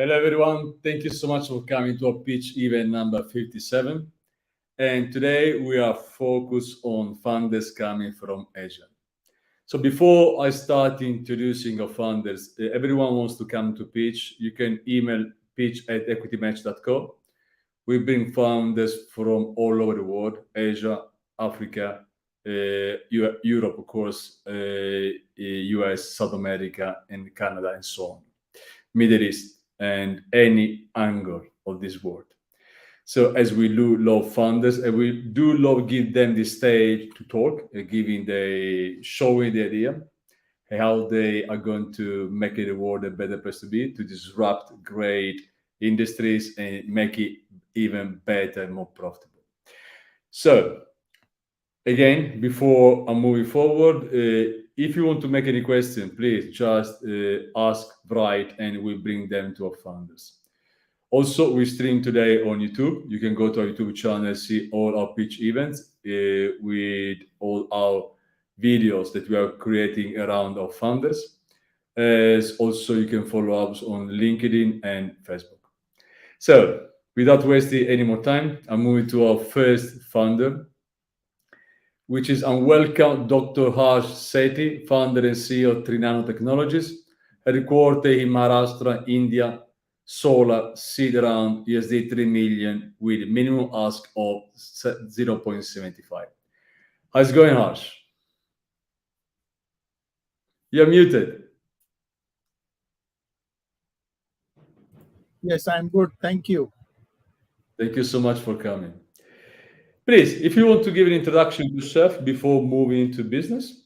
Hello, everyone. Thank you so much for coming to our pitch event number 57. And today we are focused on funders coming from Asia. So before I start introducing our funders, everyone wants to come to pitch. You can email pitch@equitymatch.com. We bring founders from all over the world, Asia, Africa, Europe, of course, US, South America, and Canada, and so on, Middle East, and any angle of this world. So as we do love funders, and we do love give them the stage to talk, showing the idea, how they are going to make the world a better place to be, to disrupt great industries and make it even better and more profitable. So again, before I'm moving forward, if you want to make any question, please just ask Bright and we'll bring them to our founders. Also, we stream today on YouTube. You can go to our YouTube channel, see all our pitch events with all our videos that we are creating around our founders. Also, you can follow us on LinkedIn and Facebook. So, without wasting any more time, I'm moving to our first founder, which is welcome Dr. Sethi, founder and CEO of TriNano Technologies, headquartered in Maharashtra, India. Solar seed round $3 million with minimum ask of 0.75. How's it going, Harsh? You're muted. Yes, I'm good. Thank you. Thank you so much for coming. Please, if you want to give an introduction to yourself before moving into business.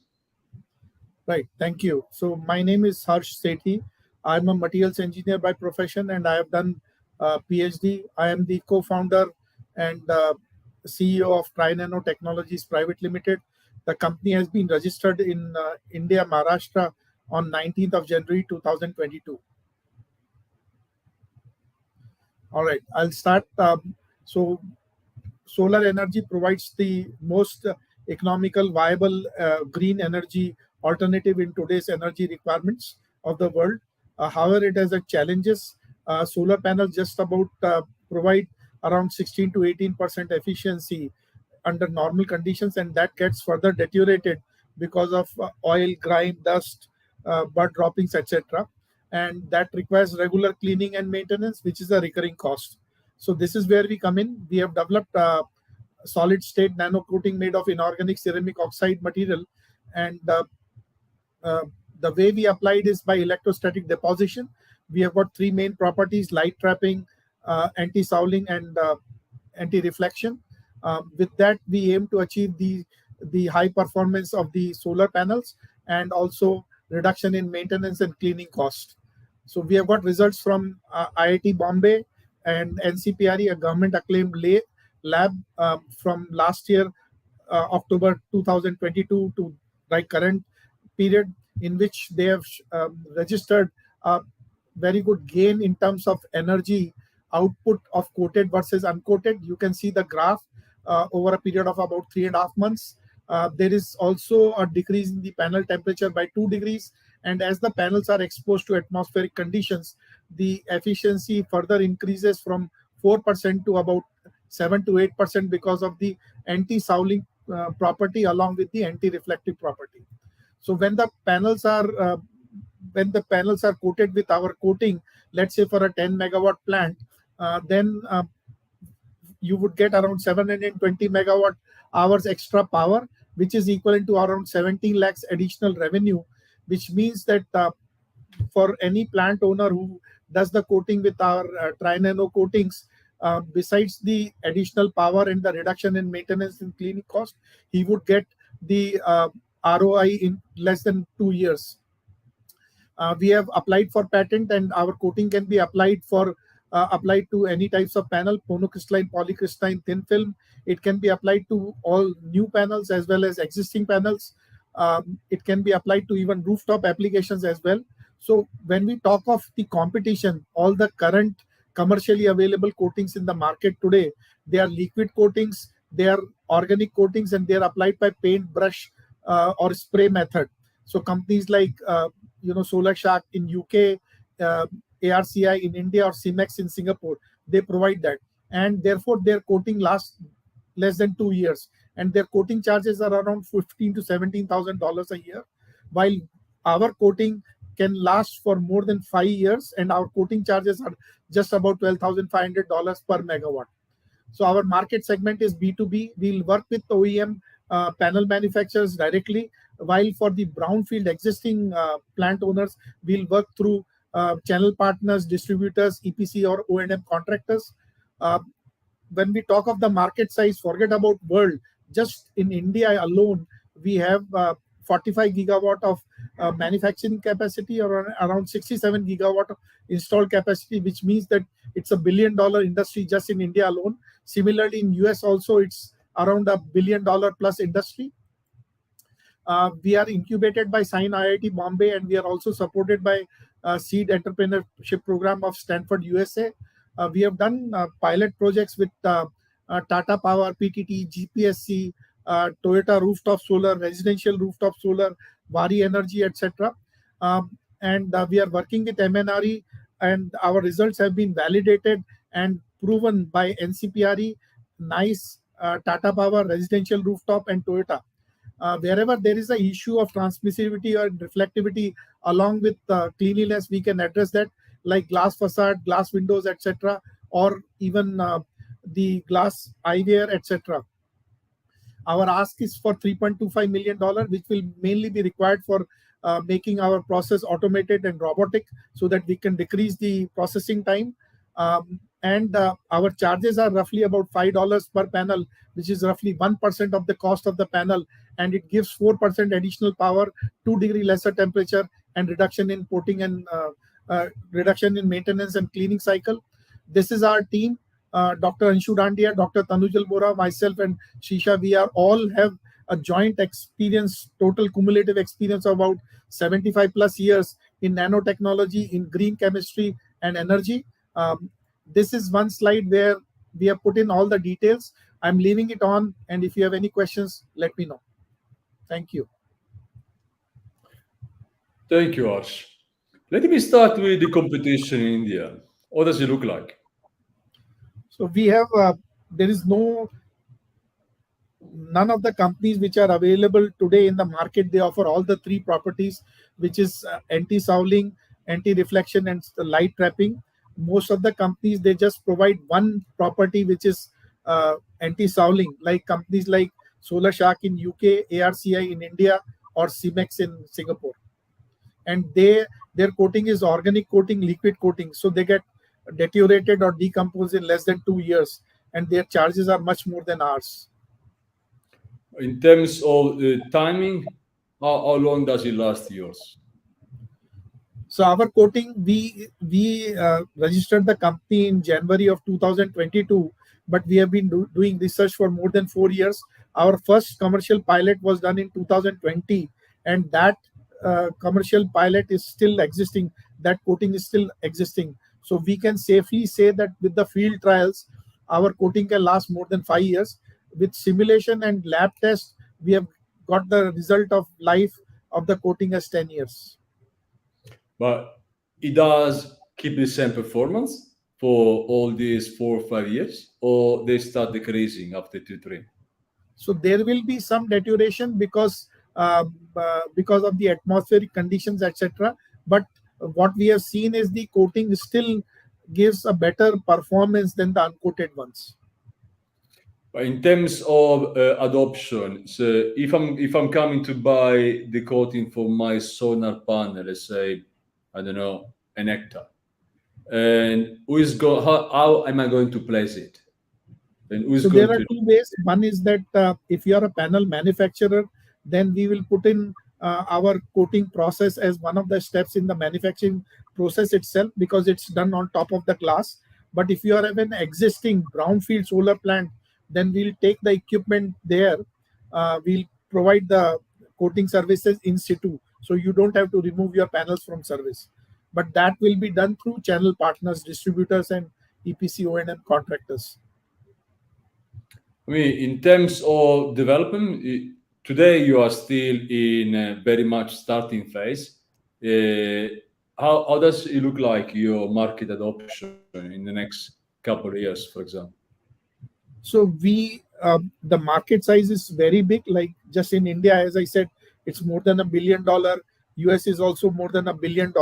Right. Thank you. So my name is Harsh Sethi. I'm a materials engineer by profession, and I have done PhD. I am the co-founder and CEO of TriNano Technologies Pvt. Limited. The company has been registered in India, Maharashtra on 19th of January 2022. All right, I'll start. So solar energy provides the most economical, viable green energy alternative in today's energy requirements of the world. However, it has challenges. Solar panels just about provide around 16 to 18% efficiency under normal conditions, and that gets further deteriorated because of oil, grime, dust, bud droppings, etc. And that requires regular cleaning and maintenance, which is a recurring cost. So this is where we come in. We have developed solid state nano coating made of inorganic ceramic oxide material, and the way we applied is by electrostatic deposition. We have got three main properties: light trapping, anti-souling, and anti-reflection. With that, we aim to achieve the high performance of the solar panels and also reduction in maintenance and cleaning cost. So we have got results from IIT Bombay and NCPRE, a government acclaimed lab from last year, October 2022 to current period, in which they have registered a very good gain in terms of energy output of coated versus uncoated. You can see the graph over a period of about 3.5 months. There is also a decrease in the panel temperature by 2 degrees. And as the panels are exposed to atmospheric conditions, the efficiency further increases from 4% to about 7 to 8% because of the anti-souling property along with the anti-reflective property. So when the panels are coated with our coating, let's say for a 10 megawatt plant, then you would get around 720 megawatt hours extra power, which is equivalent to around 17 lakhs additional revenue, which means that for any plant owner who does the coating with our TriNano coatings, besides the additional power and the reduction in maintenance and cleaning cost, he would get the ROI in less than 2 years. We have applied for patent, and our coating can be applied to any types of panel: monocrystalline, polycrystalline, thin film. It can be applied to all new panels as well as existing panels. It can be applied to even rooftop applications as well. So when we talk of the competition, all the current commercially available coatings in the market today, they are liquid coatings, they are organic coatings, and they are applied by paint, brush, or spray method. So companies like Solar Shark in UK, ARCI in India or CEMEX in Singapore. They provide that, and therefore their coating lasts less than 2 years, and their coating charges are around $15,000 to $17,000 a year, while our coating can last for more than 5 years, and our coating charges are just about $12,500 per megawatt. So our market segment is B2B. We'll work with OEM panel manufacturers directly, while for the brownfield existing plant owners, we'll work through channel partners, distributors, EPC or O&M contractors. When we talk of the market size, forget about world. Just in India alone, we have 45 gigawatt of manufacturing capacity, or around 67 gigawatt of installed capacity, which means that it's $1 billion industry just in India alone. Similarly, in US also, it's around $1 billion plus industry. We are incubated by Sine IIT Bombay, and we are also supported by Seed Entrepreneurship Program of Stanford, USA. We have done pilot projects with Tata Power, PTT, GPSC, Toyota rooftop solar, residential rooftop solar, Vari Energy, etc. And we are working with MNRE, and our results have been validated and proven by NCPRE, NICE, Tata Power, residential rooftop, and Toyota. Wherever there is an issue of transmissivity or reflectivity along with cleanliness, we can address that, like glass facade, glass windows, etc., or even the glass eyewear, etc. Our ask is for $3.25 million, which will mainly be required for making our process automated and robotic, so that we can decrease the processing time. And our charges are roughly about $5 per panel, which is roughly 1% of the cost of the panel, and it gives 4% additional power, 2 degree lesser temperature, and reduction in coating and reduction in maintenance and cleaning cycle. This is our team. Dr. Anshu Dandia, Dr. Tanujal Bora, myself, and Shisha. We are all have a joint experience, total cumulative experience of about 75 plus years in nanotechnology, in green chemistry and energy. This is one slide where we have put in all the details. I'm leaving it on, and if you have any questions, let me know. Thank you. Thank you, Arsh. Let me start with the competition in India. What does it look like? So we have, there is none of the companies which are available today in the market. They offer all the three properties, which is anti-souling, anti-reflection, and light trapping. Most of the companies, they just provide one property, which is anti-souling, like companies like Solar Shark in UK, ARCI in India, or CEMEX in Singapore. And their coating is organic coating, liquid coating, so they get deteriorated or decomposed in less than 2 years, and their charges are much more than ours. In terms of timing, how long does it last yours? So our coating, we registered the company in January of 2022, but we have been doing research for more than 4 years. Our first commercial pilot was done in 2020, and that commercial pilot is still existing. That coating is still existing. So we can safely say that with the field trials, our coating can last more than 5 years. With simulation and lab tests, we have got the result of life of the coating as 10 years. But it does keep the same performance for all these 4 or 5 years, or they start decreasing after 2-3? So there will be some deterioration because of the atmospheric conditions, etc. But what we have seen is the coating still gives a better performance than the uncoated ones. In terms of adoption, so if I'm coming to buy the coating for my solar panel, let's say, I don't know, an hectare, and how am I going to place it? And so there are two ways. One is that if you are a panel manufacturer, then we will put in our coating process as one of the steps in the manufacturing process itself, because it's done on top of the glass. But if you are an existing brownfield solar plant, then we'll take the equipment there. We'll provide the coating services in situ, so you don't have to remove your panels from service. But that will be done through channel partners, distributors, and EPC O&M contractors. I mean, in terms of development, today you are still in a very much starting phase. how does it look like your market adoption in the next couple of years, for example? So the market size is very big. Like just in India, as I said, it's more than $1 billion. US is also more than $1 billion.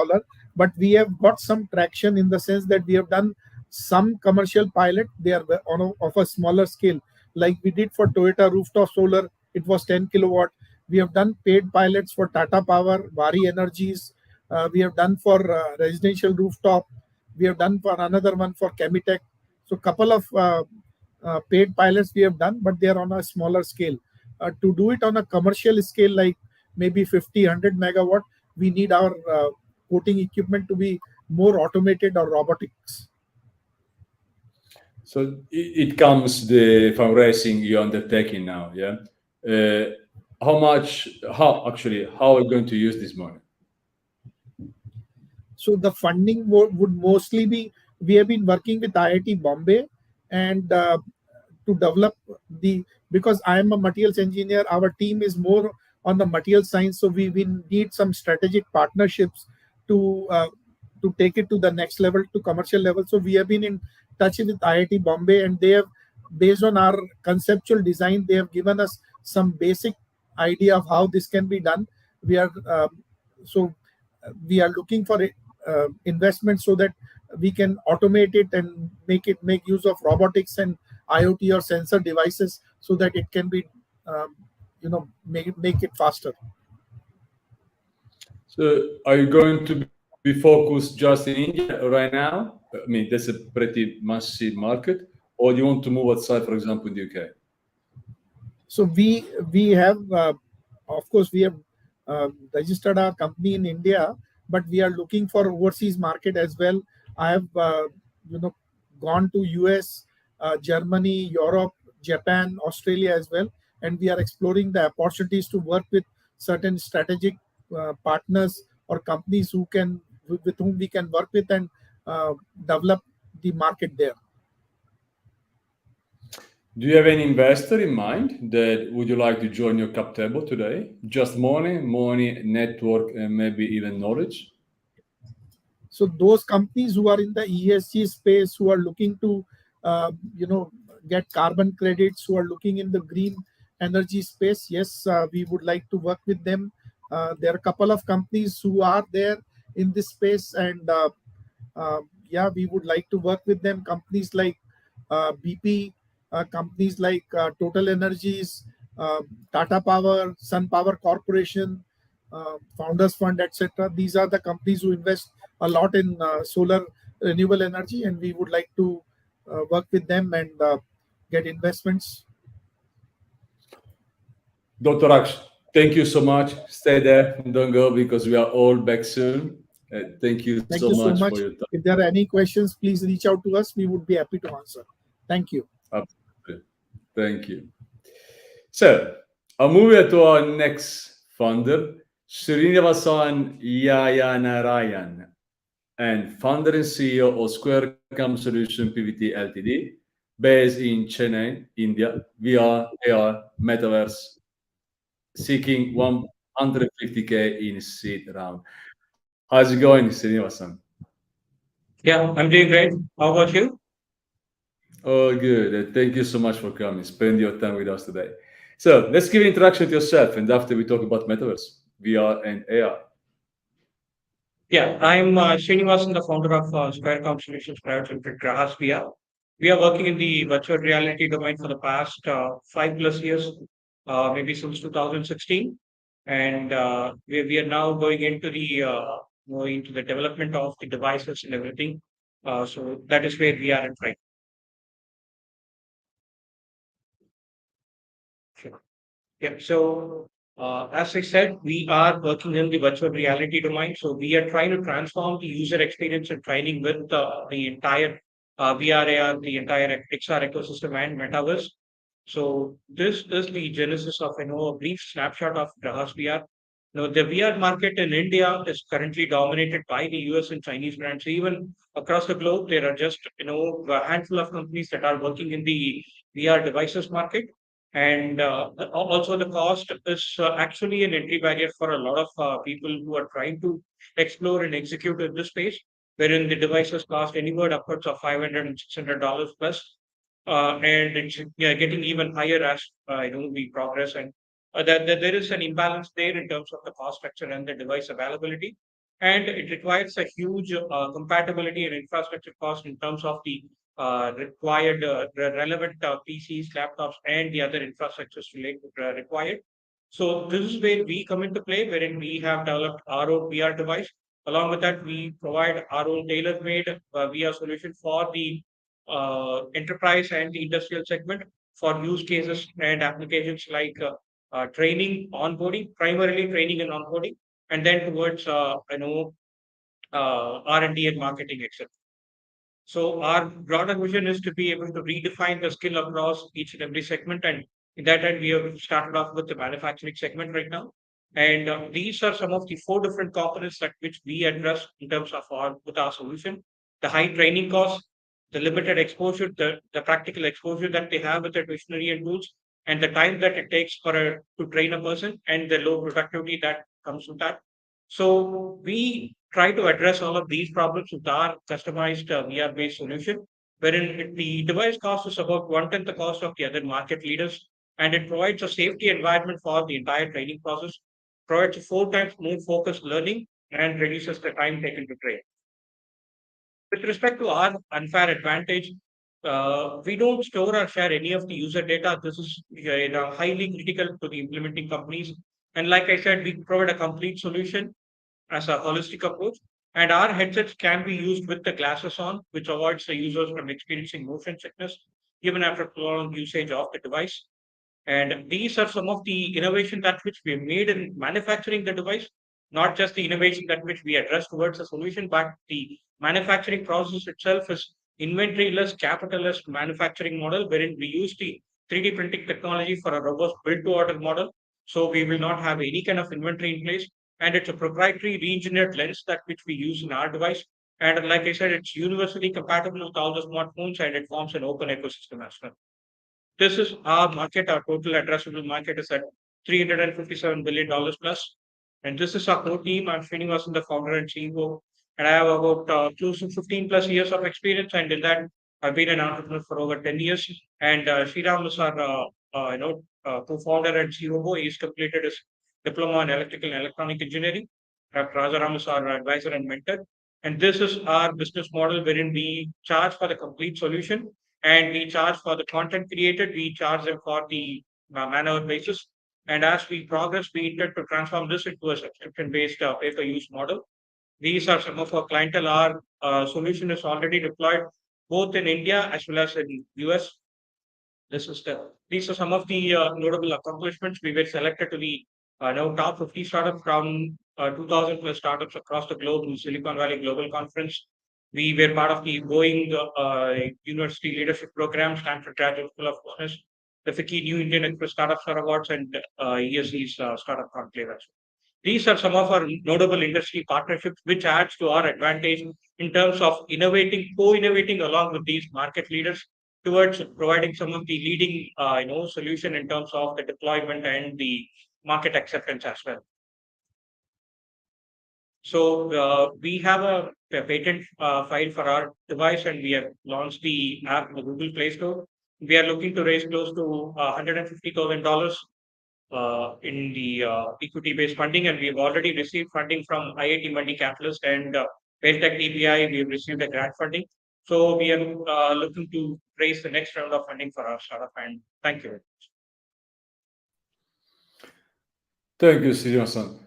But we have got some traction in the sense that we have done some commercial pilot. They are of a smaller scale, like we did for Toyota rooftop solar. It was 10 kilowatt. We have done paid pilots for Tata Power, Vari Energies. We have done for residential rooftop. We have done for another one for Chemitech. So couple of paid pilots we have done, but they are on a smaller scale. To do it on a commercial scale, like maybe 50, 100 megawatt, we need our coating equipment to be more automated or robotics. So it comes the fundraising you're undertaking now, yeah? How are you going to use this money? So the funding would mostly be, we have been working with IIT Bombay and to develop because I am a materials engineer, our team is more on the material science. So we need some strategic partnerships to take it to the next level, to commercial level. So we have been in touch with IIT Bombay, and they have, based on our conceptual design, they have given us some basic idea of how this can be done. We are looking for investment so that we can automate it and make use of robotics and IoT or sensor devices so that it can be make it faster. So are you going to be focused just in India right now? I mean, that's a pretty massive market. Or do you want to move outside, for example, in the UK? So we have, of course, we have registered our company in India, but we are looking for overseas market as well. I have gone to US, Germany, Europe, Japan, Australia as well, and we are exploring the opportunities to work with certain strategic partners or companies with whom we can work with and develop the market there. Do you have any investor in mind that would you like to join your cap table today? Just money, network, and maybe even knowledge? So those companies who are in the ESG space, who are looking to, get carbon credits, who are looking in the green energy space, yes, we would like to work with them. There are a couple of companies who are there in this space, and we would like to work with them. Companies like BP, companies like Total Energies, Tata Power, Sun Power Corporation, Founders Fund, etc. These are the companies who invest a lot in solar renewable energy, and we would like to work with them and get investments. Dr. Aksh, thank you so much. Stay there, don't go, because we are all back soon. Thank you so much for your time. If there are any questions, please reach out to us. We would be happy to answer. Thank you. Absolutely. Thank you. So, I'll move to our next founder, Srinivasan Yagnanarayanan, and founder and CEO of Comp Solutions Pvt Ltd, based in Chennai, India, VR, AR, Metaverse, seeking 150K in seed round. How's it going, Srinivasan? Yeah, I'm doing great. How about you? Oh, good. Thank you so much for coming. Spend your time with us today. So let's give an introduction to yourself, and after we talk about Metaverse, VR, and AR. Yeah, I'm Srinivasan, the founder of Comp Solutions Pvt. We are working in the virtual reality domain for the past 5+ years, maybe since 2016, and we are now going into the development of the devices and everything. So that is where we are at right. Sure. Yeah. So, as I said, we are working in the virtual reality domain. So, we are trying to transform the user experience and training with the entire VR, AR, the entire XR ecosystem and metaverse. So, this is the genesis of a brief snapshot of Grahas VR. Now, the VR market in India is currently dominated by the US and Chinese brands. Even across the globe, there are just a handful of companies that are working in the VR devices market. And also the cost is actually an entry barrier for a lot of people who are trying to explore and execute in this space, wherein the devices cost anywhere upwards of $500 and $600 plus, and it's getting even higher as we progress, and that there is an imbalance there in terms of the cost structure and the device availability, and it requires a huge compatibility and infrastructure cost in terms of the required relevant PCs, laptops, and the other infrastructures required. So this is where we come into play, wherein we have developed our own VR device. Along with that, we provide our own tailor-made VR solution for the enterprise and the industrial segment for use cases and applications like training, onboarding, primarily training and onboarding, and then towards R&D and marketing, etc. So our broader vision is to be able to redefine the skill across each and every segment. And in that end, we have started off with the manufacturing segment right now. And these are some of the four different components that which we address in terms of our solution. The high training costs, the limited exposure, the practical exposure that they have with the machinery and tools, and the time that it takes to train a person, and the low productivity that comes with that. So we try to address all of these problems with our customized VR-based solution, wherein the device cost is about one-tenth the cost of the other market leaders, and it provides a safety environment for the entire training process, provides a four times more focused learning, and reduces the time taken to train. With respect to our unfair advantage, we don't store or share any of the user data. This is highly critical to the implementing companies. And like I said, we provide a complete solution as a holistic approach. And our headsets can be used with the glasses on, which avoids the users from experiencing motion sickness even after prolonged usage of the device. And these are some of the innovation that which we made in manufacturing the device, not just the innovation that which we address towards a solution, but the manufacturing process itself is inventory-less, capital-less manufacturing model, wherein we use the 3D printing technology for a robust build-to-order model. So we will not have any kind of inventory in place, and it's a proprietary re-engineered lens that which we use in our device. And like I said, it's universally compatible with all the smartphones, and it forms an open ecosystem as well. This is our market. Our total addressable market is at $357 billion plus. And this is our core team. I'm Srinivasan, the founder and CEO. And I have about close to 15 plus years of experience. And in that, I've been an entrepreneur for over 10 years. And Sriram is our co-founder and COO. He's completed his diploma in electrical and electronic engineering. Dr. Rajaram is our advisor and mentor. And this is our business model wherein we charge for the complete solution, and we charge for the content created. We charge them for the man-hour basis. And as we progress, we intend to transform this into a subscription-based pay-per-use model. These are some of our clientele. Our solution is already deployed both in India as well as in US. These are some of the notable accomplishments. We were selected to the top 50 startups from 2,000 plus startups across the globe in Silicon Valley Global Conference. We were part of the Boeing University Leadership Program, Stanford Graduate School of Business, the FICCI New Indian Express Startup Star Awards, and ESE's Startup Conclave. These are some of our notable industry partnerships, which adds to our advantage in terms of co-innovating along with these market leaders towards providing some of the leading, solution in terms of the deployment and the market acceptance as well. So we have a patent file for our device, and we have launched the app in the Google Play Store. We are looking to raise close to $150,000 in the equity-based funding, and we have already received funding from IIT Mandi Catalyst and Tech DPI. We have received a grant funding. So we are looking to raise the next round of funding for our startup, and thank you. Thank you, Srinivasan.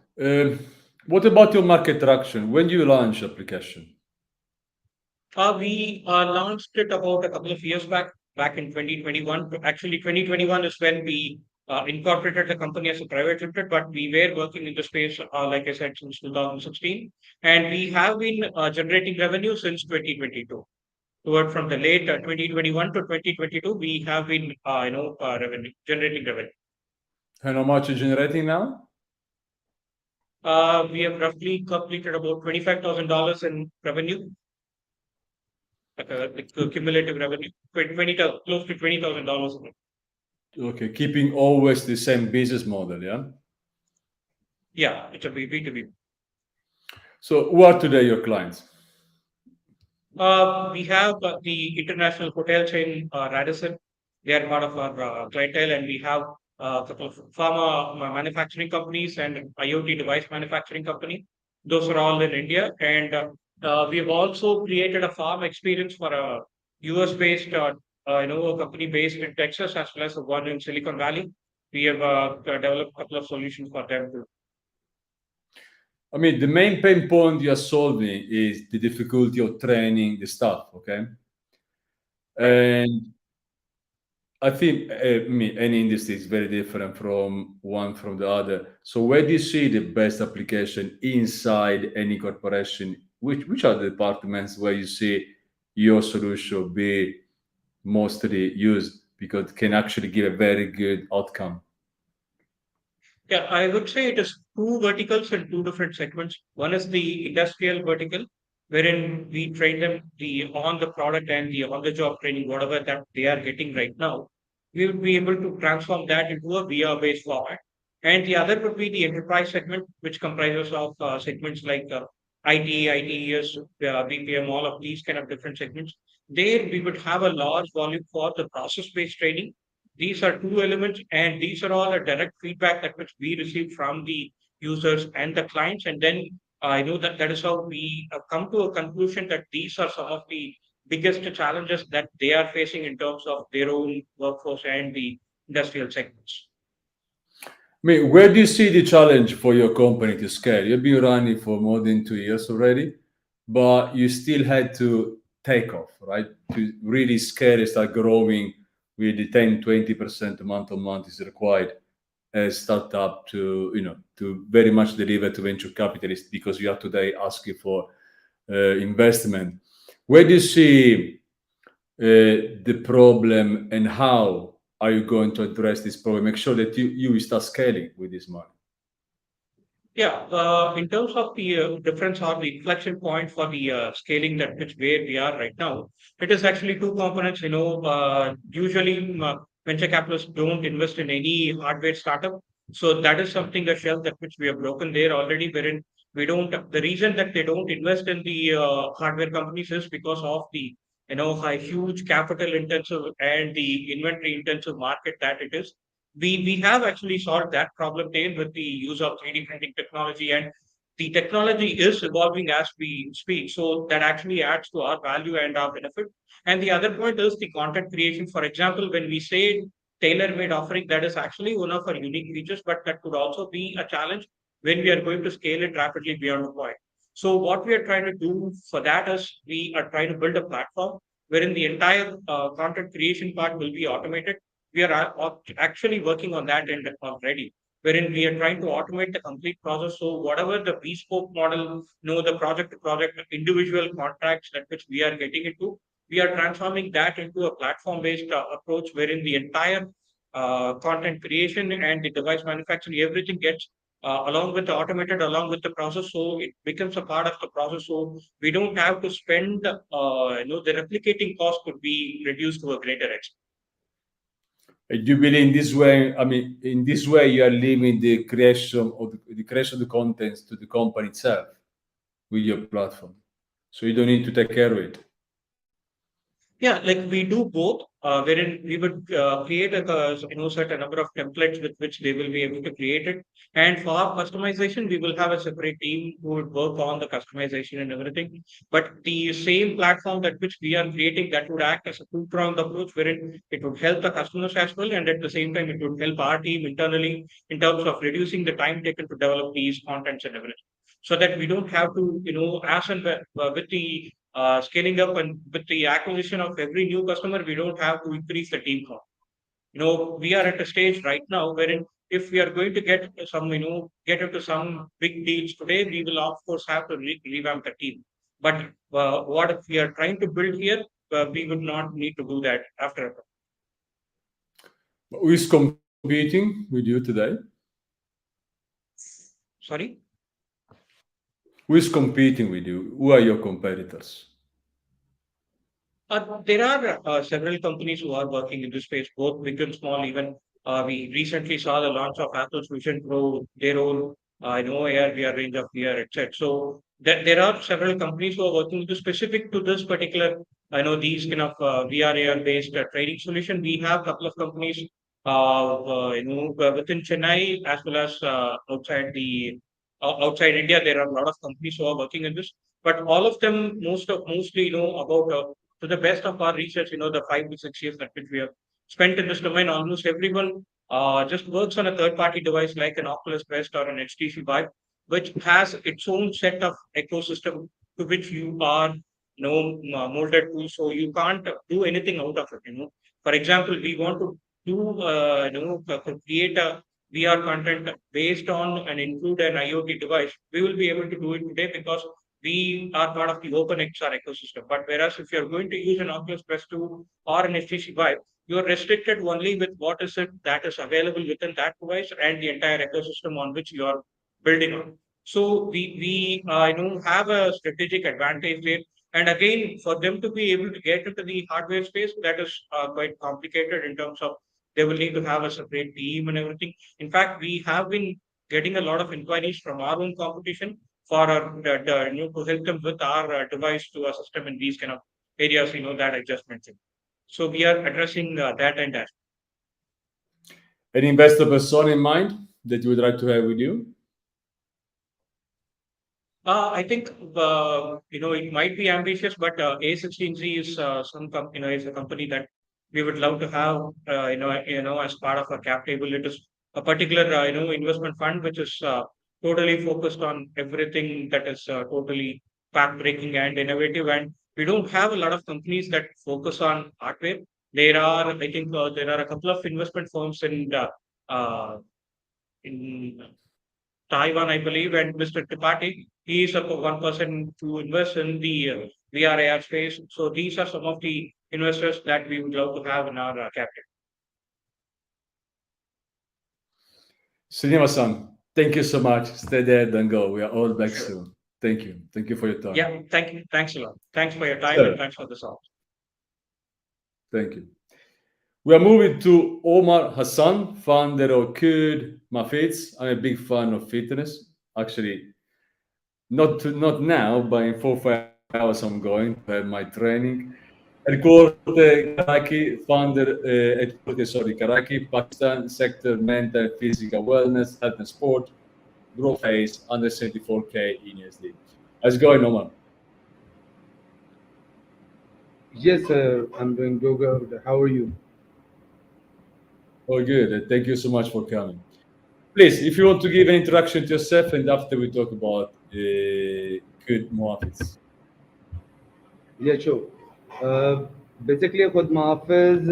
What about your market traction? When do you launch application? We launched it about a couple of years back in 2021. Actually, 2021 is when we incorporated the company as a private limited, but we were working in the space, like I said, since 2016. And we have been generating revenue since 2022. From the late 2021 to 2022, we have been generating revenue. And how much are you generating now? We have roughly completed about $25,000 in revenue. The cumulative revenue, close to $20,000. Okay, keeping always the same business model, yeah? Yeah, it's a B2B. So who are today your clients? We have the international hotel chain Radisson. They are part of our clientele, and we have a couple of pharma manufacturing companies and IoT device manufacturing company. Those are all in India, and we've also created a farm experience for a US based, a company based in Texas as well as the one in Silicon Valley. We have developed a couple of solutions for them too. I mean, the main pain point you are solving is the difficulty of training the staff, okay? Right. And I think any industry is very different from one from the other. So where do you see the best application inside any corporation? Which are the departments where you see your solution be mostly used because it can actually give a very good outcome? Yeah, I would say it is two verticals and two different segments. One is the industrial vertical, wherein we train them the on the product and the on the job training, whatever that they are getting right now. We would be able to transform that into a VR based format. And the other would be the enterprise segment, which comprises of segments like IT, ITES, BPM, all of these kind of different segments. There we would have a large volume for the process based training. These are two elements, and these are all a direct feedback that which we receive from the users and the clients. And then I know that that is how we come to a conclusion that these are some of the biggest challenges that they are facing in terms of their own workforce and the industrial segments. I mean, where do you see the challenge for your company to scale? You've been running for more than 2 years already, but you still had to take off, right? To really scale and start growing with the 10, 20% month on month is required as startup to, to very much deliver to venture capitalists because you are today asking for investment. Where do you see the problem and how are you going to address this problem? Make sure that you will start scaling with this money. Yeah, in terms of the difference or the inflection point for the scaling that which where we are right now, it is actually two components. Usually venture capitalists don't invest in any hardware startup, so that is something a shelf that which we have broken there already. Wherein we don't. The reason that they don't invest in the hardware companies is because of the high, huge capital intensive and the inventory intensive market that it is. We have actually solved that problem there with the use of 3D printing technology, and the technology is evolving as we speak. So that actually adds to our value and our benefit. And the other point is the content creation. For example, when we say tailor-made offering, that is actually one of our unique features, but that could also be a challenge when we are going to scale it rapidly beyond a point. So what we are trying to do for that is we are trying to build a platform wherein the entire content creation part will be automated. We are actually working on that end already, wherein we are trying to automate the complete process. So whatever the bespoke model, the project to project individual contracts that which we are getting into, we are transforming that into a platform based approach wherein the entire content creation and the device manufacturing, everything gets along with the automated along with the process, so it becomes a part of the process. So we don't have to spend the replicating cost could be reduced to a greater extent. Do you believe in this way? I mean, in this way, you are leaving the creation of the creation of the contents to the company itself with your platform, so you don't need to take care of it. Yeah, like we do both, wherein we would create a certain number of templates with which they will be able to create it. And for our customization, we will have a separate team who would work on the customization and everything. But the same platform that which we are creating, that would act as a two-pronged approach, wherein it would help the customers as well, and at the same time, it would help our team internally in terms of reducing the time taken to develop these contents and everything. So that we don't have to, as and with the scaling up and with the acquisition of every new customer, we don't have to increase the team count. We are at a stage right now wherein if we are going to get some, get into some big deals today, we will of course have to revamp the team. But what if we are trying to build here, we would not need to do that after. Who is competing with you today? Sorry? Who is competing with you? Who are your competitors? There are several companies who are working in this space, both big and small. Even we recently saw the launch of Apple's Vision Pro, their own AR, VR range of VR headset. So there are several companies who are working to specific to this particular, these kind of VR AR based trading solution. We have a couple of companies, within Chennai as well as outside India. There are a lot of companies who are working in this, but all of them mostly about. To the best of our research, the 5 to 6 years that which we have spent in this domain, almost everyone just works on a third-party device like an Oculus Quest or an HTC Vive, which has its own set of ecosystem to which you are, molded to. So you can't do anything out of it. For example, we want to do, create a VR content based on and include an IoT device. We will be able to do it today because we are part of the open XR ecosystem. But whereas if you're going to use an Oculus Quest 2 or an HTC Vive, you're restricted only with what is it that is available within that device and the entire ecosystem on which you are building on. So we have a strategic advantage there. And again, for them to be able to get into the hardware space, that is quite complicated in terms of they will need to have a separate team and everything. In fact, we have been getting a lot of inquiries from our own competition for to help them with our device to a system in these kind of areas, that I just mentioned. So we are addressing that and that. Any investor persona in mind that you would like to have with you? I think it might be ambitious, but A16Z is is a company that we would love to have as part of our cap table. It is a particular investment fund which is totally focused on everything that is totally path breaking and innovative. And we don't have a lot of companies that focus on hardware. There are a couple of investment firms in Taiwan, I believe, and Mr. Tripathi, he is one person to invest in the VR AR space. So these are some of the investors that we would love to have in our capital. Srinivasan, thank you so much. Stay there, don't go. We are all back soon. Thank you. Thank you for your time. Yeah, thank you. Thanks a lot. Thanks for your time and thanks for this all. Thank you. We are moving to Omer Hassan, founder of Khud Muhafiz. I'm a big fan of fitness. Actually, not now, but in 4 or 5 hours I'm going to have my training. Karachi, founder Karachi, Pakistan, sector mental, physical wellness, health and sport, growth phase, under 74K in USD. How's it going, Omer? Yes, I'm doing good. How are you? Oh, good. Thank you so much for coming. Please, if you want to give an introduction to yourself, and after we talk about Khud Muhafiz. Yeah, sure. Basically, Khud Muhafiz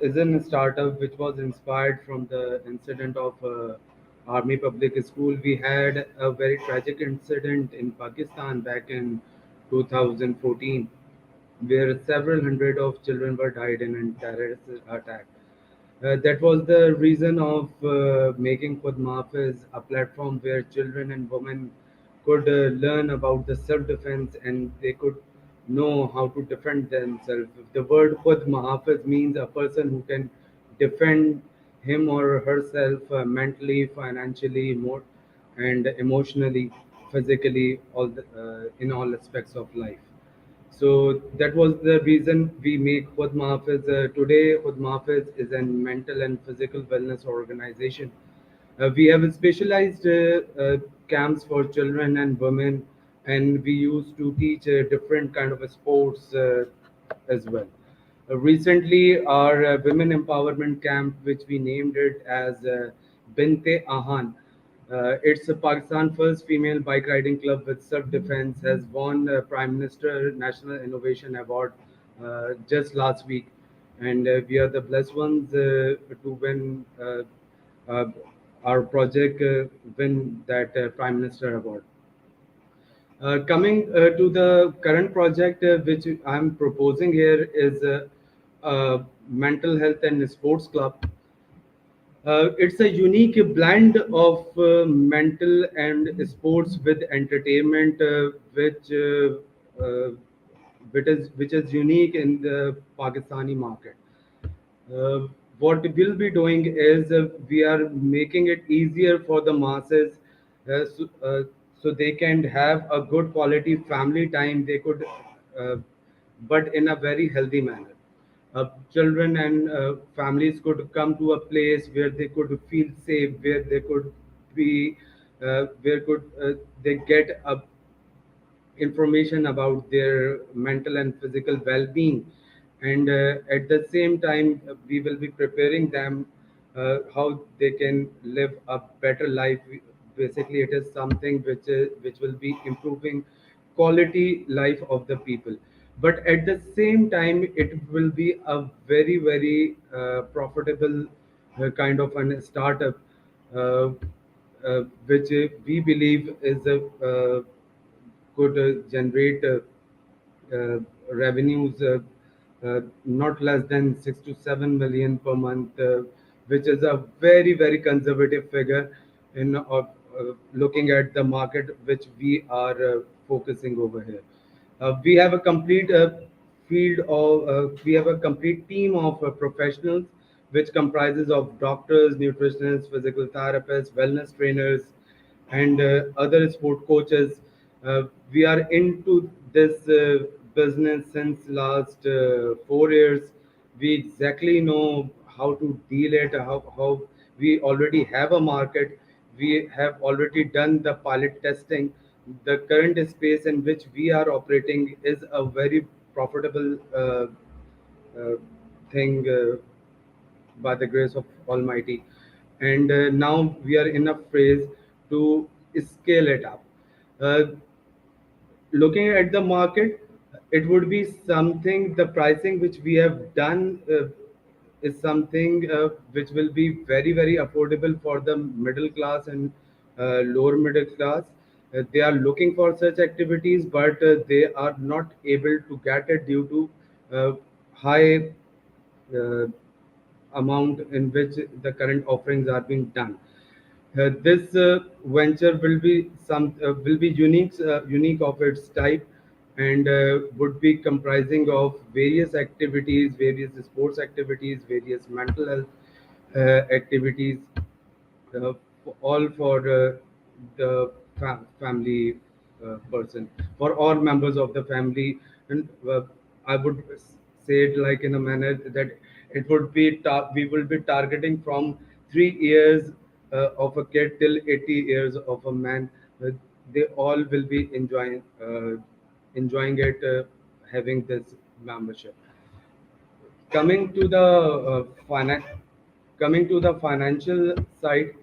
is a startup which was inspired from the incident of Army Public School. We had a very tragic incident in Pakistan back in 2014, where several hundred of children were died in a terrorist attack. That was the reason of making Khud Muhafiz a platform where children and women could learn about the self-defense and they could know how to defend themselves. The word Khud Muhafiz means a person who can defend him or herself mentally, financially, more, and emotionally, physically, in all aspects of life. So that was the reason we make Khud Muhafiz. Today, Khud Muhafiz is a mental and physical wellness organization. We have specialized camps for children and women, and we used to teach different kind of sports as well. Recently, our women empowerment camp, which we named it as Binte Ahan, it's a Pakistan first female bike riding club with self-defense, has won Prime Minister National Innovation Award just last week, and we are the blessed ones to win uh, our project win that Prime Minister Award. Coming to the current project which I'm proposing here is mental health and sports club. It's a unique blend of mental and sports with entertainment, which which is unique in the Pakistani market. Uh, what we'll be doing is we are making it easier for the masses, so they can have a good quality family time. They could, uh, but in a very healthy manner. Children and families could come to a place where they could feel safe, where they could be, where could they get a information about their mental and physical well-being, and at the same time we will be preparing them how they can live a better life. Basically it is something which will be improving quality life of the people, but at the same time it will be a very profitable kind of a startup, uh, which we believe is a could generate revenues not less than 6 to 7 million per month, which is a very conservative figure in looking at the market which we are focusing over here. We have a complete we have a complete team of professionals which comprises of doctors, nutritionists, physical therapists, wellness trainers, and other sport coaches. We are into this business since last 4 years. We exactly know how to deal it, how we already have a market. We have already done the pilot testing. The current space in which we are operating is a very profitable uh, thing, by the grace of Almighty. And now we are in a phase to scale it up. Uh, Looking at the market, it would be something, the pricing which we have done is something which will be very affordable for the middle class and lower middle class. They are looking for such activities, but they are not able to get it due to high uh, amount in which the current offerings are being done. This venture will be unique of its type, and would be comprising of various activities, various sports activities, various mental health activities, uh, all for the family person, for all members of the family. And I would say it like in a manner that it would be we will be targeting from 3 years of a kid till 80 years of a man. They all will be enjoying it, having this membership. Coming to the coming to the financial side,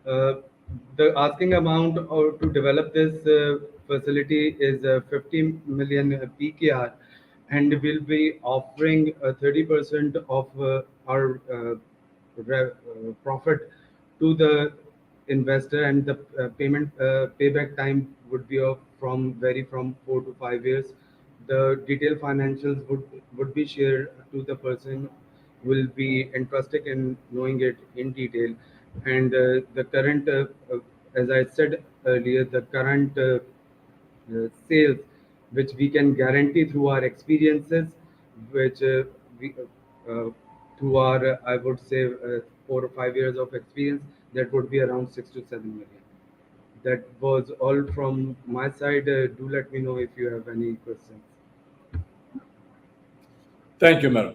uh, the asking amount to develop this facility is 50 million PKR, and we'll be offering 30% of our profit to the investor, and the payback time would be from 4 to 5 years. The detailed financials would be shared to the person who will be interested in knowing it in detail. And the current, as I said earlier, the current sales which we can guarantee through our experiences, which we through our I would say 4 or 5 years of experience, that would be around 6 to 7 million. That was all from my side. Do let me know if you have any questions. Thank you, Mer.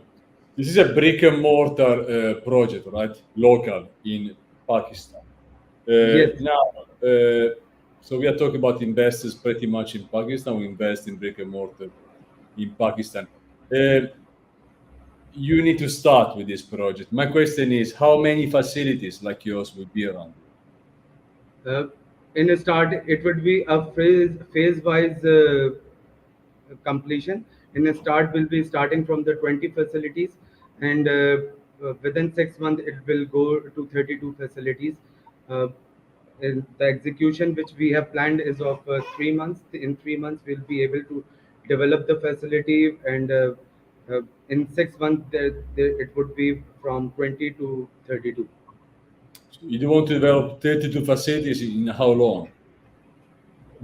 This is a brick and mortar project, right? Local in Pakistan. Yes. Now, so we are talking about investors pretty much in Pakistan. We invest in brick and mortar in Pakistan. You need to start with this project. My question is, how many facilities like yours will be around you? In a start, it would be a phase wise completion. In a start, we'll be starting from the 20 facilities, and within 6 months, it will go to 32 facilities. Uh, and the execution which we have planned is of 3 months. In 3 months, we'll be able to develop the facility, and in 6 months, it would be from 20 to 32. So you want to develop 32 facilities in how long?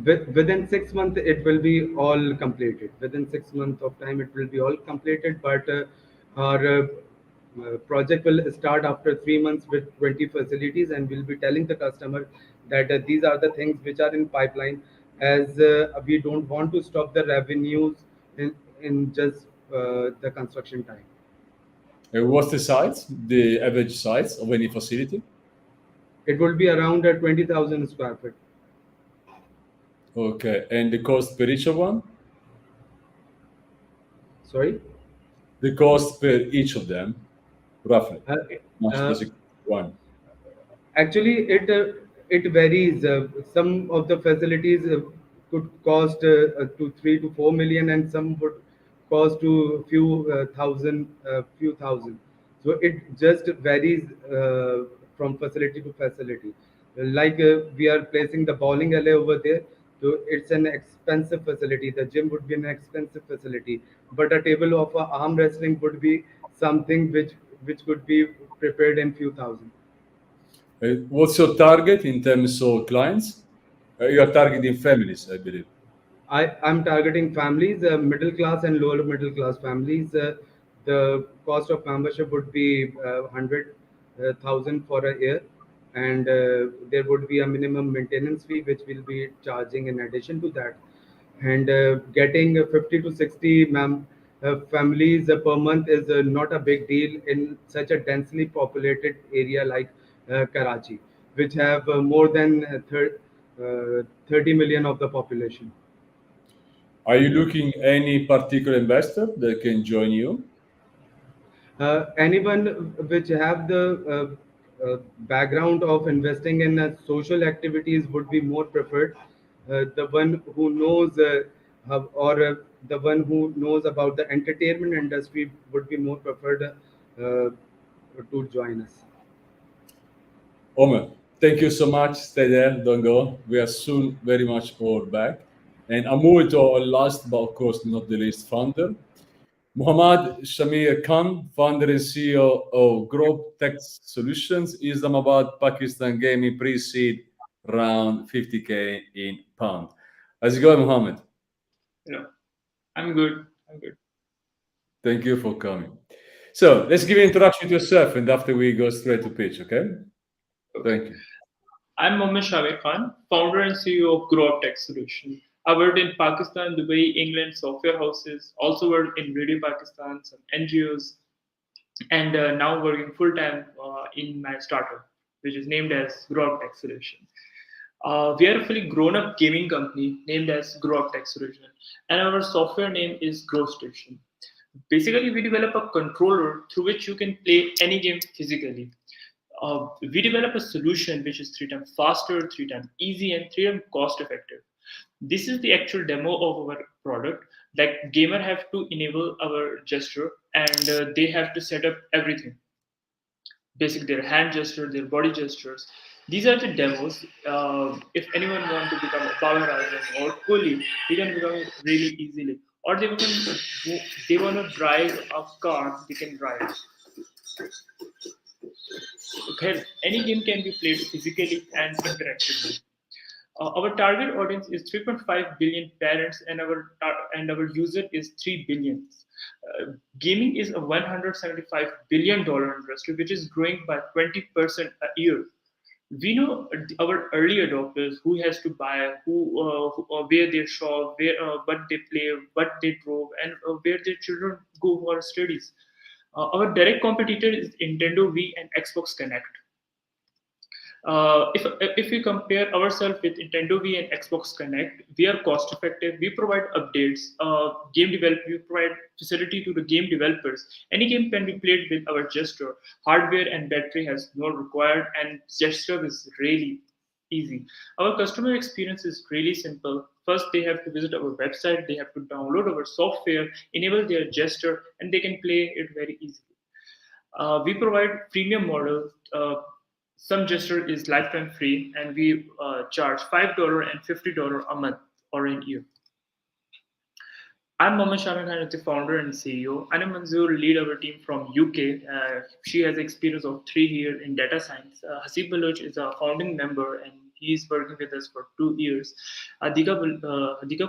Within 6 months, it will be all completed. Within 6 months of time, it will be all completed. But our project will start after 3 months with 20 facilities, and we'll be telling the customer that these are the things which are in pipeline, as we don't want to stop the revenues in just the construction time. What's the size, the average size of any facility? It will be around 20,000 square feet. Okay, and the cost per each of one? Sorry? The cost per each of them, roughly. Uh, Much uh, does it one? Actually, it varies. Some of the facilities could cost to 3 to 4 million, and some would cost to few thousand. So it just varies from facility to facility. Like we are placing the bowling alley over there, so it's an expensive facility. The gym would be an expensive facility, but a table of arm wrestling would be something which could be prepared in few thousand. What's your target in terms of clients? You are targeting families, I believe. I'm targeting families, middle class and lower middle class families. The cost of membership would be 100,000 for a year, and there would be a minimum maintenance fee which we'll be charging in addition to that. And getting 50 to 60 families per month is not a big deal in such a densely populated area like Karachi, which have more than 30 million of the population. Are you looking any particular investor that can join you? Anyone which have the background of investing in social activities would be more preferred. The one who knows or the one who knows about the entertainment industry would be more preferred to join us. Omer, thank you so much. Stay there, don't go. We are soon very much all back. And I'm moving to our last, but of course not the least, founder, Muhammad Shahmir Khan, founder and CEO of Growup Tech Solutions, Islamabad, Pakistan, gaming pre-seed round 50K in pound. How's it going, Muhammad? No, I'm good. I'm good. Thank you for coming. So let's give an introduction to yourself, and after we go straight to pitch, okay? Thank you. I'm Omer Khan, founder and CEO of Growup Tech Solutions. I worked in Pakistan, Dubai, England, software houses, also worked in Radio Pakistan, some NGOs, and now working full-time in my startup, which is named as Growup Tech Solutions. We are a fully grown-up gaming company named as Growup Tech Solutions, and our software name is Grow Station. Basically, we develop a controller through which you can play any game physically. We develop a solution which is 3 times faster, 3 times easy, and 3 times cost effective. This is the actual demo of our product. Like gamer have to enable our gesture, and they have to set up everything. Basically, their hand gesture, their body gestures. These are the demos. If anyone want to become a power Rajan or Kuli, he can become it really easily. Or they want to drive a car, they can drive. Okay, any game can be played physically and interactively. Our target audience is 3.5 billion parents, and our user is 3 billion. Gaming is a $175 billion industry, which is growing by 20% a year. We know our early adopters who has to buy, where they shop, what they play, what they drove, and where their children go for studies. Our direct competitor is Nintendo Wii and Xbox Connect. If we compare ourselves with Nintendo Wii and Xbox Connect, we are cost effective. We provide updates, we provide facility to the game developers. Any game can be played with our gesture. Hardware and battery has no required, and gesture is really easy. Our customer experience is really simple. First, they have to visit our website, they have to download our software, enable their gesture, and they can play it very easily. We provide premium model. Some gesture is lifetime free, and we charge $5 and $50 a month or a year. I'm Mohammed Khan, the founder and CEO. Anna Manzoor lead our team from UK. She has experience of 3 years in data science. Hasib Baloch is a founding member, and He's working with us for 2 years. Adika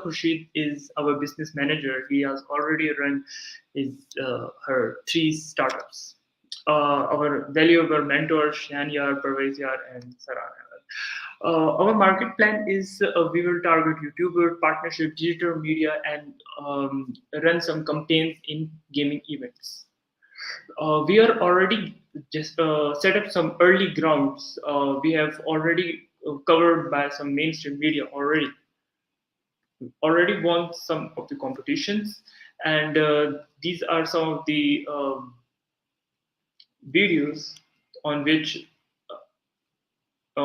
Khurshid is our business manager. He has already run her 3 startups. Our valuable mentors, Shanyar, Parvez Yar, and Sarana. Our market plan is we will target YouTuber, partnership, digital media, and run some campaigns in gaming events. We are already just set up some early grounds. We have already covered by some mainstream media already. Already won some of the competitions, and these are some of the videos on which if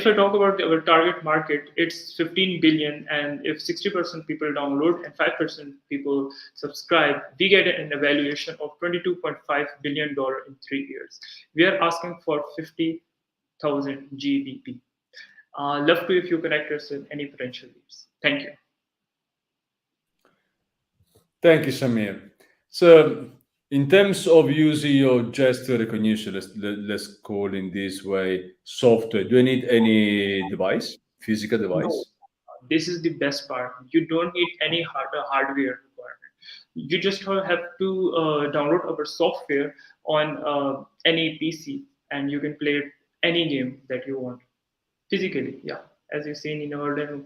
I talk about our target market, it's 15 billion, and if 60% people download and 5% people subscribe, we get an evaluation of $22.5 billion in 3 years. We are asking for 50,000 GBP. Love to if you connect us with any potential leads. Thank you. Thank you, Shahmir. So, in terms of using your gesture recognition, let's call in this way, software, do you need any device, physical device? No. This is the best part. You don't need any hardware requirement. You just have to download our software on any PC, and you can play any game that you want physically. Yeah, as you've seen in our demo.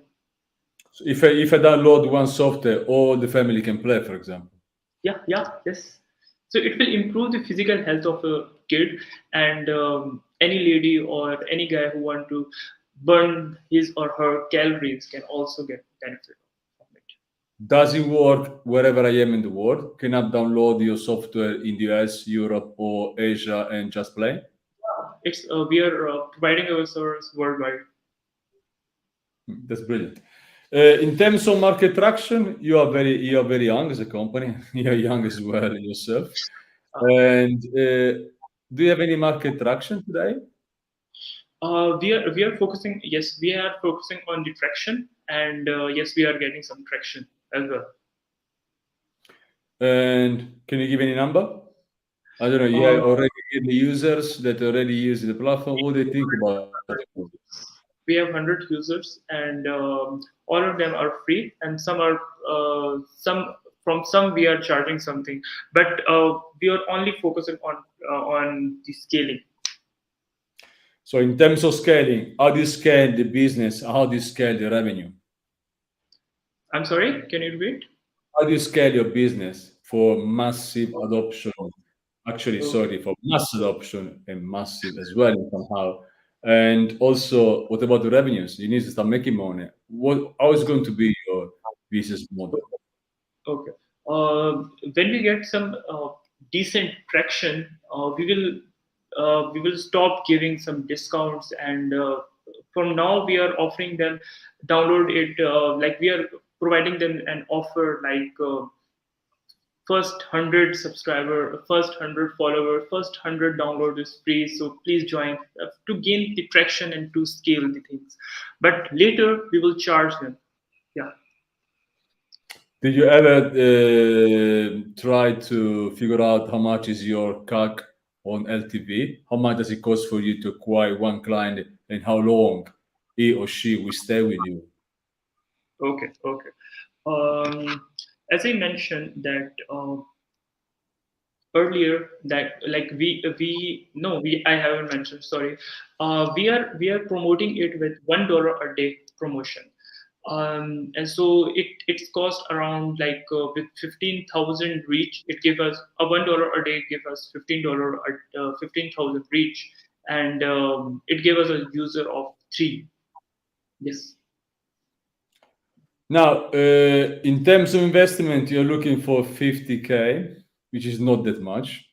So if I download one software, all the family can play, for example. Yes. So it will improve the physical health of a kid, and any lady or any guy who want to burn his or her calories can also get benefit from it. Does it work wherever I am in the world? Can I download your software in the US, Europe, or Asia and just play? It's we are providing our service worldwide. That's brilliant. In terms of market traction, you are very young as a company. You're young as well yourself. And do you have any market traction today? We are focusing. Yes, we are focusing on the traction, and yes, we are getting some traction as well. And can you give any number? I don't know. You have already the users that already use the platform. What do they think about it? We have 100 users, and all of them are free, and some are some we are charging something, but we are only focusing on the scaling. So in terms of scaling, how do you scale the business? How do you scale the revenue? I'm sorry, can you repeat? How do you scale your business for massive adoption? Actually, sorry, for mass adoption and massive as well somehow. And also, what about the revenues? You need to start making money. How is going to be your business model? Okay. When we get some decent traction, we will stop giving some discounts, and from now we are offering them download it. Like we are providing them an offer like first 100 subscriber, first 100 follower, first 100 download is free. So please join to gain the traction and to scale the things. But later we will charge them. Yeah. Did you ever try to figure out how much is your CAC on LTV? How much does it cost for you to acquire one client, and how long he or she will stay with you? Okay. As I mentioned that earlier, that like I haven't mentioned. Sorry, we are promoting it with $1 a day promotion. And so it's cost around like with 15,000 reach, it give us a $1 a day, give us $15 at 15,000 reach, and it gave us a user of 3. Yes. Now, in terms of investment, you're looking for 50K, which is not that much.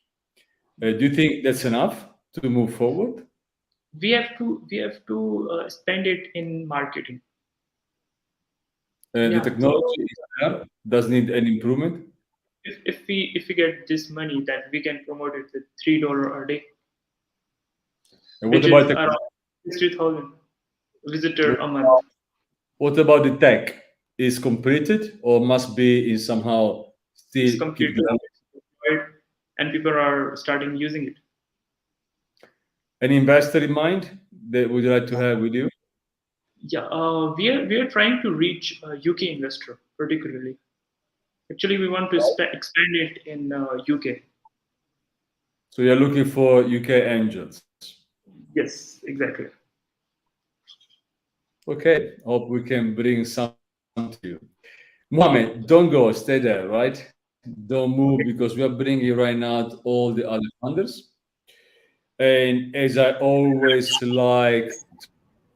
Do you think that's enough to move forward? We have to spend it in marketing. The technology is there, does need an improvement. If we get this money, then we can promote it with $3 a day. And what about around 60,000 visitor a month? What about the tech? Is completed or must be in somehow still it's completed, and people are starting using it. Any investor in mind that would you like to have with you? Yeah, we are trying to reach a UK investor particularly. Actually, we want to expand it in UK. So you're looking for UK angels. Yes, exactly. Okay, hope we can bring some to you. Mohammed, don't go, stay there, right? Don't move because we are bringing right now all the other funders. And as I always like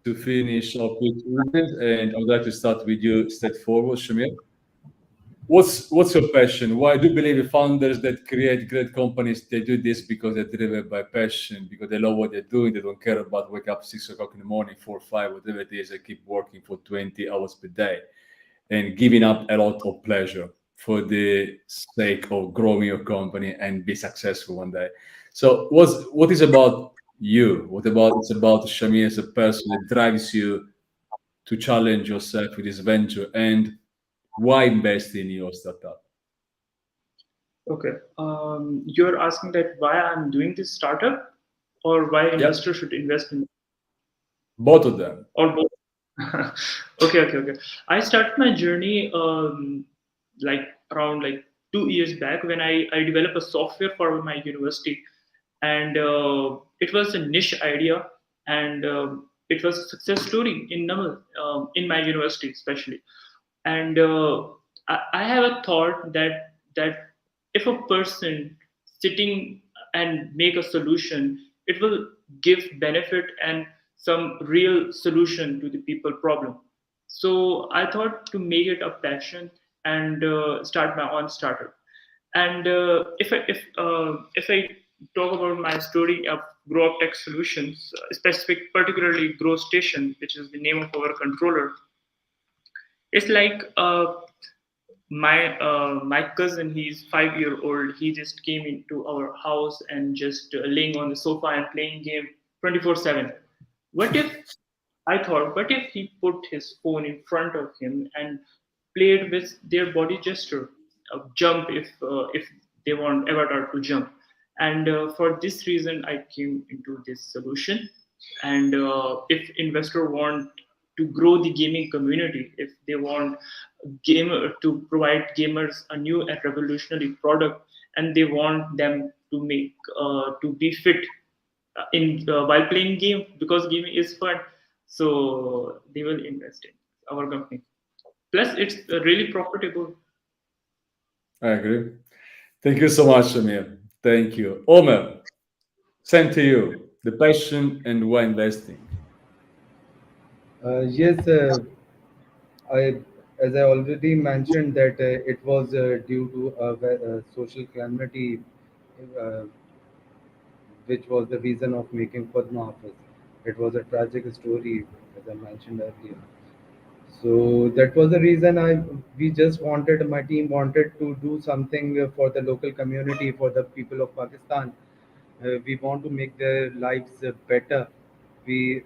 to finish up with event, and I would like to start with you, straightforward, Shahmir. What's your passion? Why do you believe the founders that create great companies they do this because they're driven by passion, because they love what they're doing, they don't care about wake up 6 o'clock in the morning, 4 or 5, whatever it is, they keep working for 20 hours per day and giving up a lot of pleasure for the sake of growing your company and be successful one day. So what is about you? What about it's about Shami as a person that drives you to challenge yourself with this venture, and why invest in your startup? Okay. You're asking that why I'm doing this startup, or why Yep, investors should invest in, both of them. or both? Okay. I started my journey like around like 2 years back when I developed a software for my university, and it was a niche idea, and it was a success story in Namal, in my university especially. And I have a thought that if a person sitting and make a solution, it will give benefit and some real solution to the people problem. So I thought to make it a passion and start my own startup. And if I talk about my story of Growup Tech Solutions, specific particularly Grow Station, which is the name of our controller, it's like my cousin. He's 5 year old. He just came into our house and just laying on the sofa and playing game 24/7. What if I thought, what if he put his phone in front of him and played with their body gesture, jump if they want avatar to jump. And for this reason, I came into this solution. And if investor want to grow the gaming community, if they want gamer to provide gamers a new and revolutionary product, and they want them to make to be fit in while playing game, because gaming is fun, so they will invest in our company. Plus it's really profitable. I agree. Thank you so much, Shahmir. Thank you. Omer, same to you. The passion and why investing. Yes, I, as I already mentioned that it was due to a social calamity, uh, which was the reason of making Khud Muhafiz. It was a tragic story, as I mentioned earlier. So that was the reason we just wanted, my team wanted to do something for the local community, for the people of Pakistan. We want to make their lives better. We,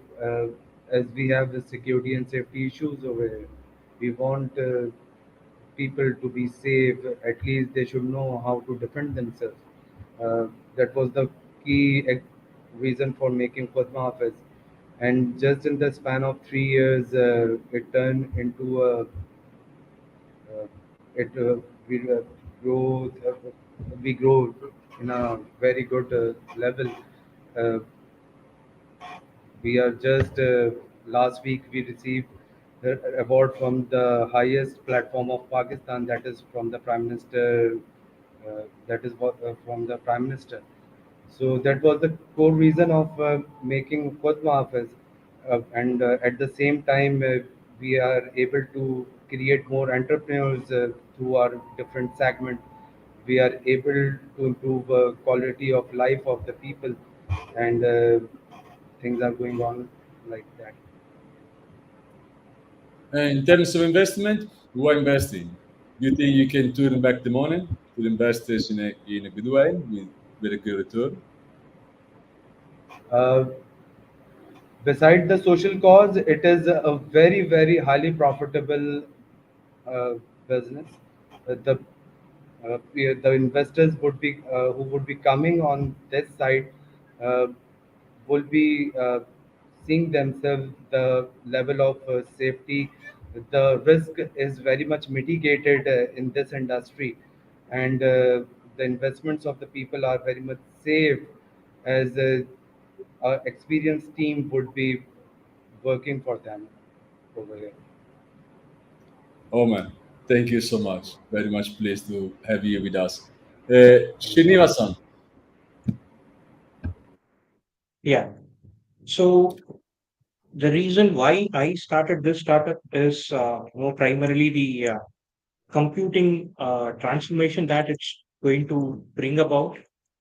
as we have the security and safety issues over here, we want people to be safe. At least they should know how to defend themselves. That was the key reason for making Fatma Hafiz. And just in the span of 3 years, it turned into uh, it we grow we grow in a very good level. Uh, we are just last week we received the award from the highest platform of Pakistan, that is from the Prime Minister. That is what from the Prime Minister. So that was the core reason of making Khud Muhafiz. And at the same time, we are able to create more entrepreneurs through our different segments. We are able to improve quality of life of the people, and things are going on like that. And in terms of investment, why investing? Do you think you can turn back the money to the investors in a good way with a good return? Uh, Beside the social cause, it is a very, very highly profitable uh, business. The investors would be who would be coming on this side. Uh, will be seeing themselves the level of safety. The risk is very much mitigated in this industry, and the investments of the people are very much safe, as our experienced team would be working for them over here. Omer, thank you so much. Very much pleased to have you with us. Srinivasan, Yeah. So the reason why I started this startup is, primarily the computing transformation that it's going to bring about.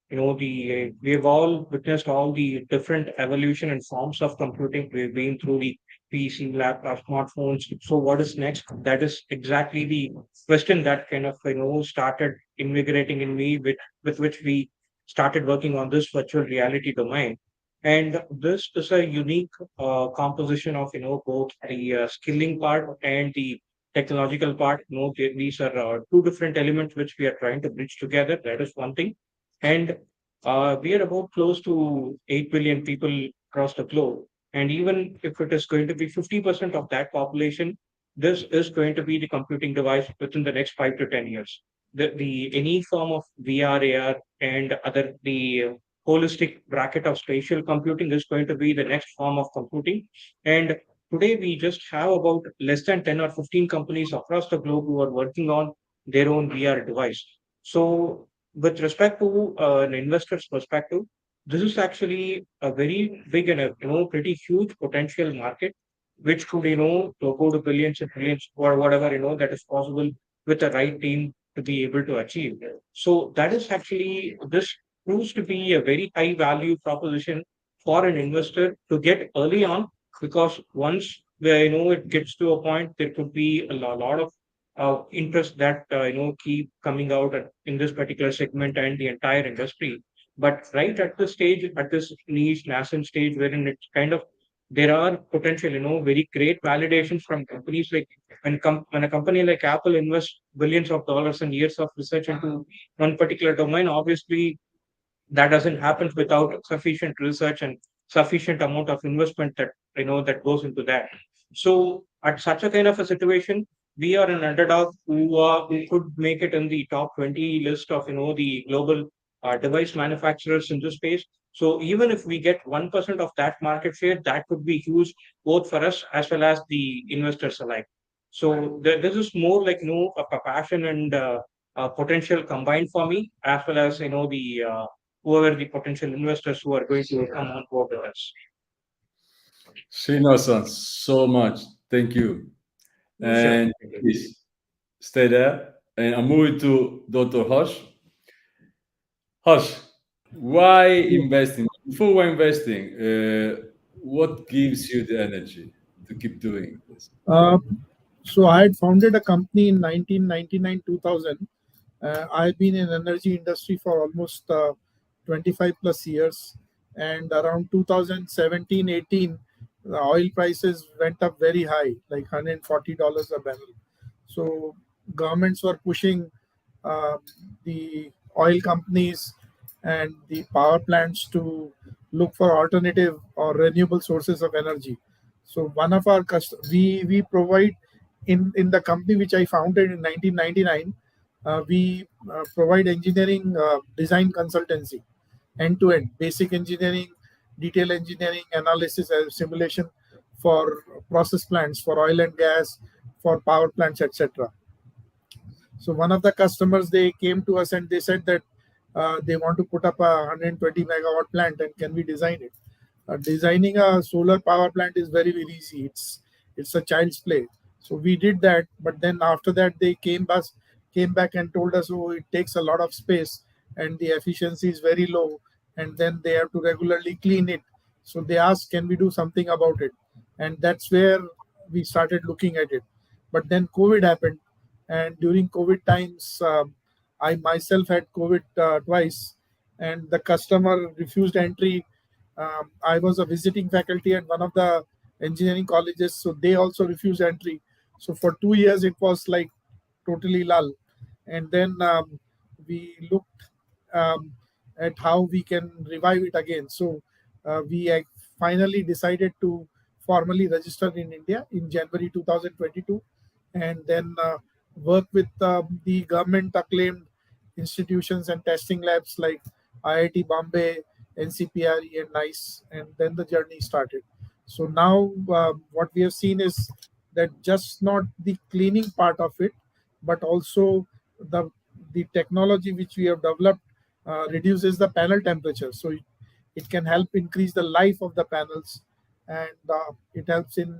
We've all witnessed all the different evolution and forms of computing. We've been through the PC, laptop, smartphones. So what is next? That is exactly the question that kind of started invigorating in me, with which we started working on this virtual reality domain. And this is a unique composition of both the skilling part and the technological part. These are two different elements which we are trying to bridge together. That is one thing. And we are about close to 8 billion people across the globe. And even if it is going to be 50% of that population, this is going to be the computing device within the next 5 to 10 years. The any form of VR, AR, and the holistic bracket of spatial computing is going to be the next form of computing. And today, we just have about less than 10 or 15 companies across the globe who are working on their own VR device. So, with respect to an investor's perspective, this is actually a very big and pretty huge potential market, which could go to billions and billions, or whatever that is possible with the right team to be able to achieve. So that is actually, this proves to be a very high value proposition for an investor to get early on, because once it gets to a point, there could be a lot of interest that keep coming out in this particular segment and the entire industry. But right at this stage, at this niche nascent stage, wherein it's kind of, there are potential very great validations from companies, like when a company like Apple invests billions of dollars and years of research into one particular domain. Obviously, that doesn't happen without sufficient research and sufficient amount of investment that goes into that. So at such a kind of a situation, we are an underdog who could make it in the top 20 list of the global device manufacturers in this space. So even if we get 1% of that market share, that could be huge, both for us as well as the investors alike. So this is more like a passion and potential combined for me, as well as the whoever the potential investors who are going to come on board with us. Srinivasan, so much. Thank you. And Sure. please stay there. And I'm moving to Dr. Hush. Hush, why investing? Before we're investing, what gives you the energy to keep doing this? So I had founded a company in 1999, 2000. I've been in energy industry for almost 25 plus years, and around 2017, 18, the oil prices went up very high, like $140 a barrel. So governments were pushing uh, the oil companies and the power plants to look for alternative or renewable sources of energy. So one of our we provide in the company which I founded in 1999. We provide engineering design consultancy, end to end, basic engineering, detail engineering, analysis, and simulation for process plants, for oil and gas, for power plants, etc. So one of the customers, they came to us and they said that they want to put up a 120 megawatt plant, and can we design it? Designing a solar power plant is very, very easy. It's a child's play. So we did that, but then after that they came back and told us, oh, it takes a lot of space and the efficiency is very low, and then they have to regularly clean it. So they asked, can we do something about it? And that's where we started looking at it. But then COVID happened, and during COVID times, I myself had COVID twice, and the customer refused entry. I was a visiting faculty at one of the engineering colleges, so they also refused entry. So for 2 years, it was like totally lull. And then we looked at how we can revive it again. So we finally decided to formally register in India in January 2022, and then work with the government acclaimed institutions and testing labs like IIT Bombay, NCPRE, and NICE, and then the journey started. So now what we have seen is that just not the cleaning part of it, but also the technology which we have developed reduces the panel temperature. So it can help increase the life of the panels, and it helps in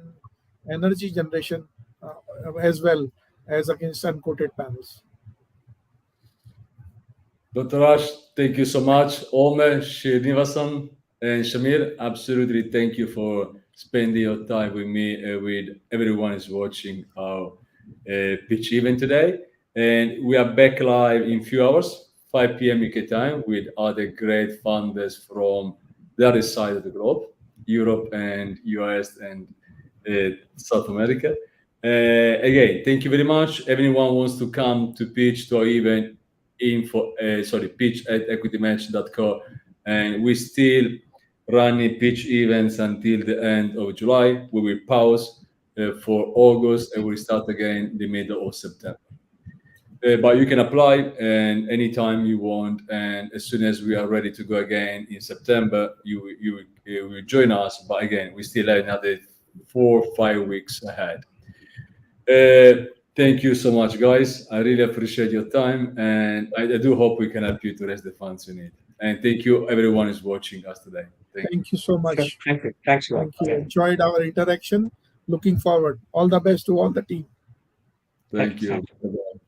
energy generation as well as against uncoated panels. Dr. Raj, thank you so much. Omer, Srinivasan, and Shahmir, absolutely thank you for spending your time with me, with everyone is watching our pitch event today. And we are back live in a few hours, 5 p.m. UK time, with other great founders from the other side of the globe, Europe and US and South America. Again, thank you very much. Everyone wants to come to pitch to our event, pitch at EquityMatch.co, and we still running pitch events until the end of July. We will pause for August and we'll start again in the middle of September. But you can apply and anytime you want, and as soon as we are ready to go again in September, you will join us. But again, we still have another 4 or 5 weeks ahead. Thank you so much, guys. I really appreciate your time, and I do hope we can help you to raise the funds you need. And thank you, everyone who's watching us today. Thank you so much. Thank you. Thanks a lot. Thank you. Enjoyed our interaction. Looking forward. All the best to all the team. Thank you. Thank you. Bye-bye.